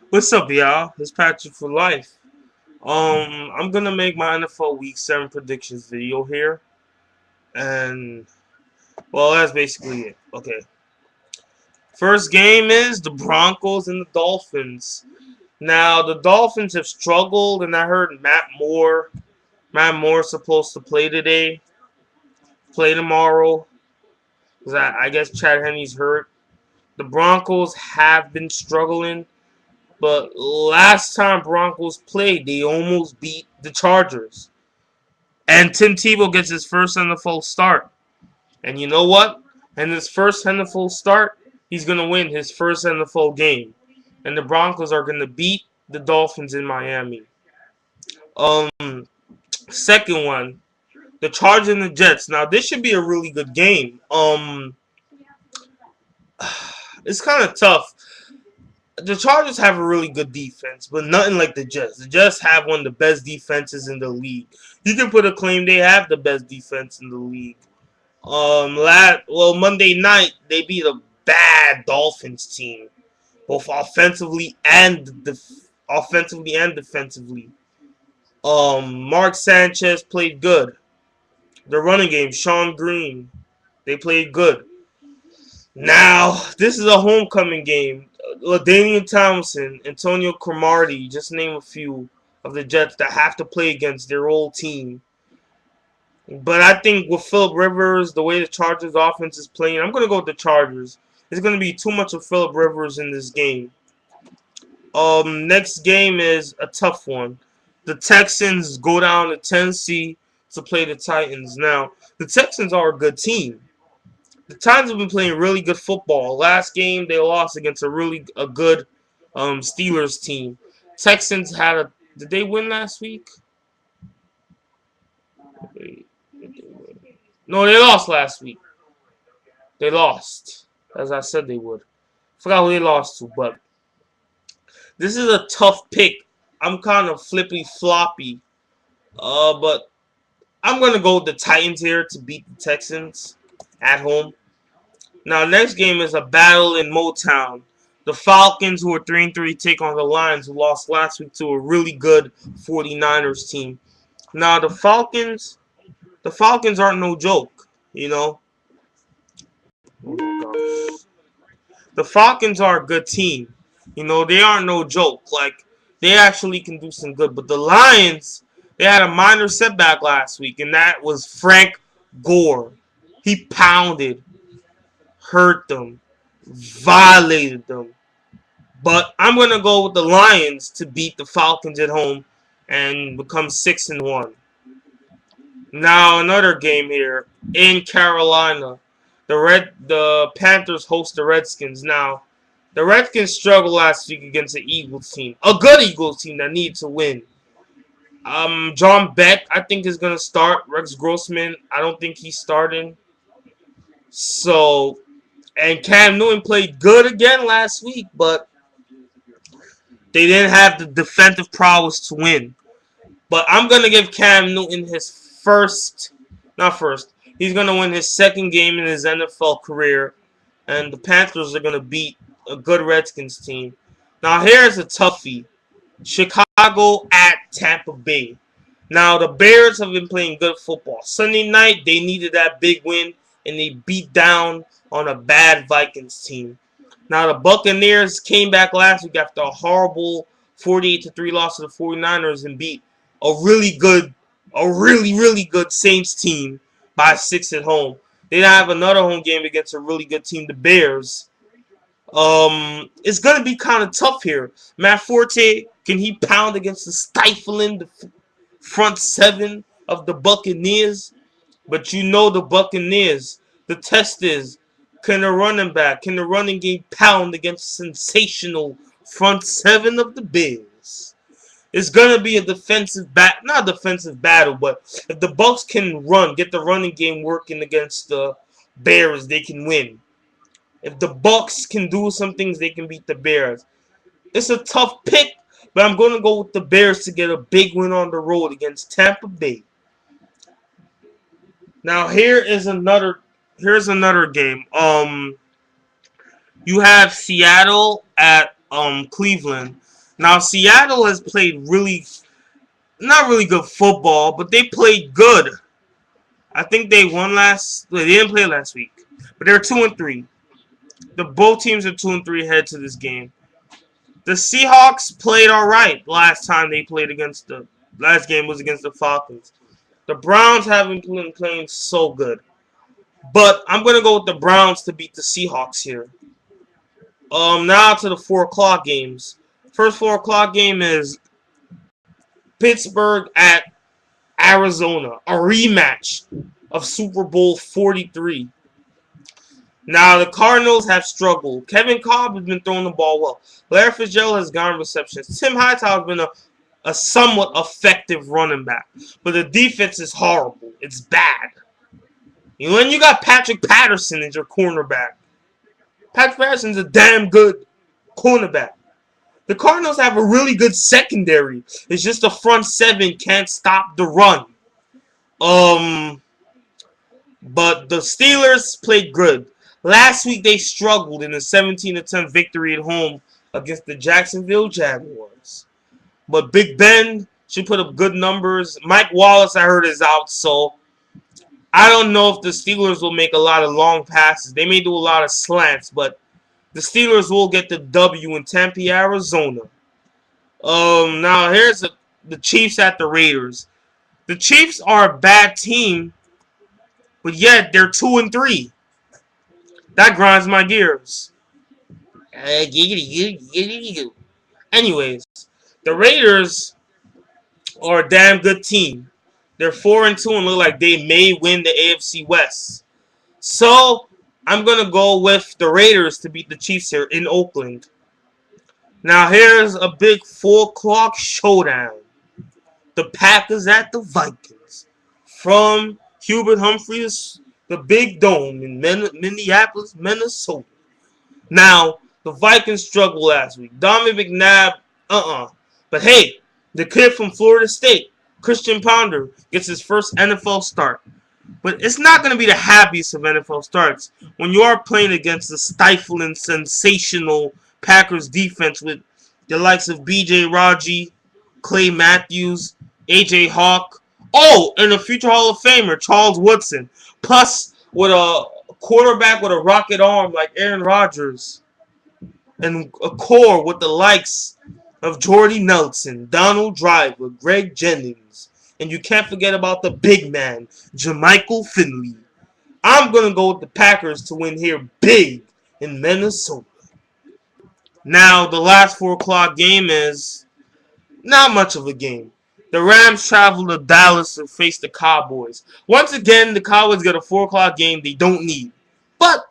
What's up, y'all? It's Patrick for Life. I'm gonna make my NFL Week 7 predictions video here, and well, that's basically it. Okay. First game is the Broncos and the Dolphins. Now, the Dolphins have struggled, and I heard Matt Moore's supposed to play today, play tomorrow, because I guess Chad Henne's hurt. The Broncos have been struggling, but last time Broncos played, they almost beat the Chargers. And Tim Tebow gets his first NFL start. And you know what? In his first NFL start, he's going to win his first NFL game. And the Broncos are going to beat the Dolphins in Miami. Second one, the Chargers and the Jets. Now, this should be a really good game. It's kind of tough. The Chargers have a really good defense, but nothing like the Jets. The Jets have one of the best defenses in the league. You can put a claim they have the best defense in the league. Monday night they beat a bad Dolphins team, both offensively and defensively. Mark Sanchez played good. The running game, Sean Green, they played good. Now this is a homecoming game. LaDainian Thompson, Antonio Cromartie, just name a few of the Jets that have to play against their old team. But I think with Phillip Rivers, the way the Chargers offense is playing, I'm going to go with the Chargers. It's going to be too much of Phillip Rivers in this game. Next game is a tough one. The Texans go down to Tennessee to play the Titans. Now, the Texans are a good team. The Titans have been playing really good football. Last game they lost against a good Steelers team. Texans did they win last week? No, they lost last week. They lost, as I said they would. Forgot who they lost to, but this is a tough pick. I'm kind of flippy floppy, but I'm gonna go with the Titans here to beat the Texans at home. Now, next game is a battle in Motown. The Falcons, who are 3-3, take on the Lions, who lost last week to a really good 49ers team. Now, the Falcons aren't no joke, you know. Oh my gosh. The Falcons are a good team. You know, they aren't no joke. Like, they actually can do some good. But the Lions, they had a minor setback last week, and that was Frank Gore. He pounded, hurt them, violated them. But I'm going to go with the Lions to beat the Falcons at home and become 6-1. Now, another game here in Carolina. The Panthers host the Redskins. Now, the Redskins struggled last week against the Eagles team, a good Eagles team that needs to win. John Beck, I think, is gonna start. Rex Grossman, I don't think he's starting. So, and Cam Newton played good again last week, but they didn't have the defensive prowess to win. But I'm gonna give Cam Newton his not first. He's gonna win his second game in his NFL career, and the Panthers are gonna beat a good Redskins team. Now here's a toughie: Chicago at Tampa Bay. Now the Bears have been playing good football. Sunday night they needed that big win, and they beat down on a bad Vikings team. Now the Buccaneers came back last week after a horrible 48-3 loss to the 49ers and beat a really good Saints team by 6 at home. They have another home game against a really good team, the Bears. It's gonna be kind of tough here. Matt Forte, can he pound against the stifling front seven of the Buccaneers? But you know the Buccaneers. The test is, can the running game pound against sensational front seven of the Bears? It's gonna be a not defensive battle, but if the Bucks can get the running game working against the Bears, they can win. If the Bucks can do some things, they can beat the Bears. It's a tough pick, but I'm gonna go with the Bears to get a big win on the road against Tampa Bay. Now here's another game. You have Seattle at Cleveland. Now, Seattle has played not really good football, but they played good. I think they won they didn't play last week, but they're 2-3. Both teams are 2-3 head to this game. The Seahawks played all right last time they played against the last game was against the Falcons. The Browns haven't been playing so good, but I'm gonna go with the Browns to beat the Seahawks here. Now to the 4 o'clock games. First 4 o'clock game is Pittsburgh at Arizona, a rematch of Super Bowl 43. Now, the Cardinals have struggled. Kevin Cobb has been throwing the ball well. Larry Fitzgerald has gone receptions. Tim Hightower has been a somewhat effective running back. But the defense is horrible. It's bad. When you got Patrick Patterson as your cornerback. Patrick Patterson's a damn good cornerback. The Cardinals have a really good secondary. It's just the front seven can't stop the run. But the Steelers played good. Last week they struggled in a 17-10 victory at home against the Jacksonville Jaguars. But Big Ben should put up good numbers. Mike Wallace, I heard, is out, so I don't know if the Steelers will make a lot of long passes. They may do a lot of slants, but the Steelers will get the W in Tempe, Arizona. Now here's the Chiefs at the Raiders. The Chiefs are a bad team, but yet they're 2-3. That grinds my gears. Anyways, the Raiders are a damn good team. They're 4-2 and look like they may win the AFC West. So I'm gonna go with the Raiders to beat the Chiefs here in Oakland. Now here's a big 4 o'clock showdown. The Packers at the Vikings. From Hubert Humphreys, the Big Dome in Minneapolis, Minnesota. Now, the Vikings struggled last week. Donovan McNabb, But hey, the kid from Florida State, Christian Ponder, gets his first NFL start. But it's not going to be the happiest of NFL starts when you are playing against the stifling, sensational Packers defense with the likes of B.J. Raji, Clay Matthews, A.J. Hawk, and a future Hall of Famer, Charles Woodson. Plus, with a quarterback with a rocket arm like Aaron Rodgers. And a core with the likes of Jordy Nelson, Donald Driver, Greg Jennings. And you can't forget about the big man, Jermichael Finley. I'm going to go with the Packers to win here big in Minnesota. Now, the last 4 o'clock game is not much of a game. The Rams travel to Dallas to face the Cowboys. Once again, the Cowboys get a 4 o'clock game they don't need. But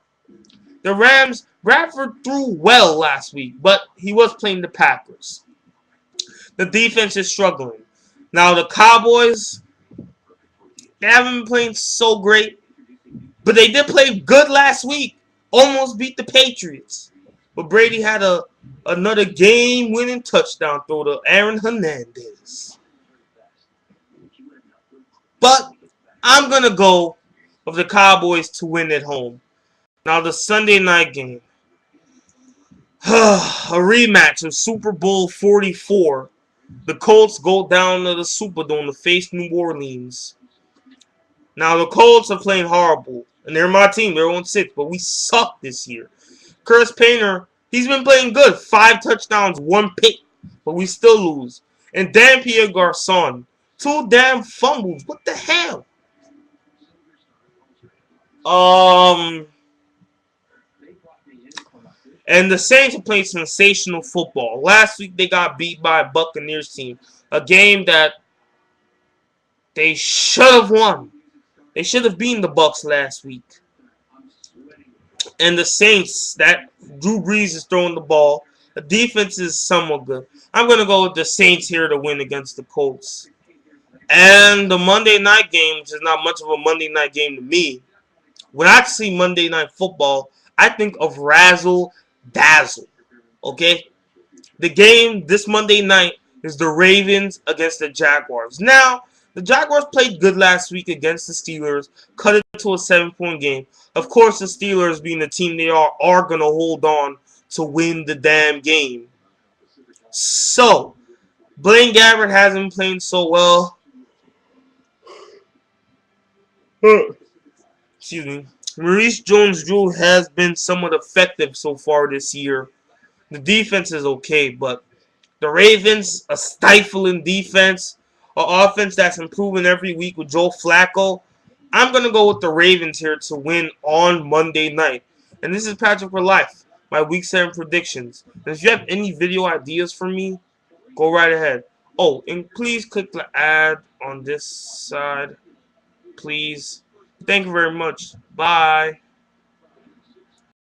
the Rams, Bradford threw well last week, but he was playing the Packers. The defense is struggling. Now the Cowboys, they haven't been playing so great, but they did play good last week. Almost beat the Patriots. But Brady had another game-winning touchdown throw to Aaron Hernandez. But I'm going to go with the Cowboys to win at home. Now the Sunday night game. A rematch of Super Bowl 44. The Colts go down to the Superdome to face New Orleans. Now the Colts are playing horrible. And they're my team. They're 1-6. But we suck this year. Curtis Painter, he's been playing good. 5 touchdowns, 1 pick. But we still lose. And Dan Pierre Garcon, 2 damn fumbles. What the hell? And the Saints are playing sensational football. Last week they got beat by a Buccaneers team. A game that they should have won. They should have beaten the Bucs last week. And the Saints, that Drew Brees is throwing the ball. The defense is somewhat good. I'm going to go with the Saints here to win against the Colts. And the Monday night game, which is not much of a Monday night game to me. When I see Monday Night Football, I think of Razzle Dazzle. Okay? The game this Monday night is the Ravens against the Jaguars. Now, the Jaguars played good last week against the Steelers, cut it to a 7-point game. Of course, the Steelers, being the team they are going to hold on to win the damn game. So, Blaine Gabbert hasn't been playing so well. Excuse me. Maurice Jones-Drew has been somewhat effective so far this year. The defense is okay, but the Ravens, a stifling defense, an offense that's improving every week with Joe Flacco. I'm going to go with the Ravens here to win on Monday night. And this is Patrick for Life, my Week 7 predictions. And if you have any video ideas for me, go right ahead. Oh, and please click the ad on this side. Please. Thank you very much. Bye.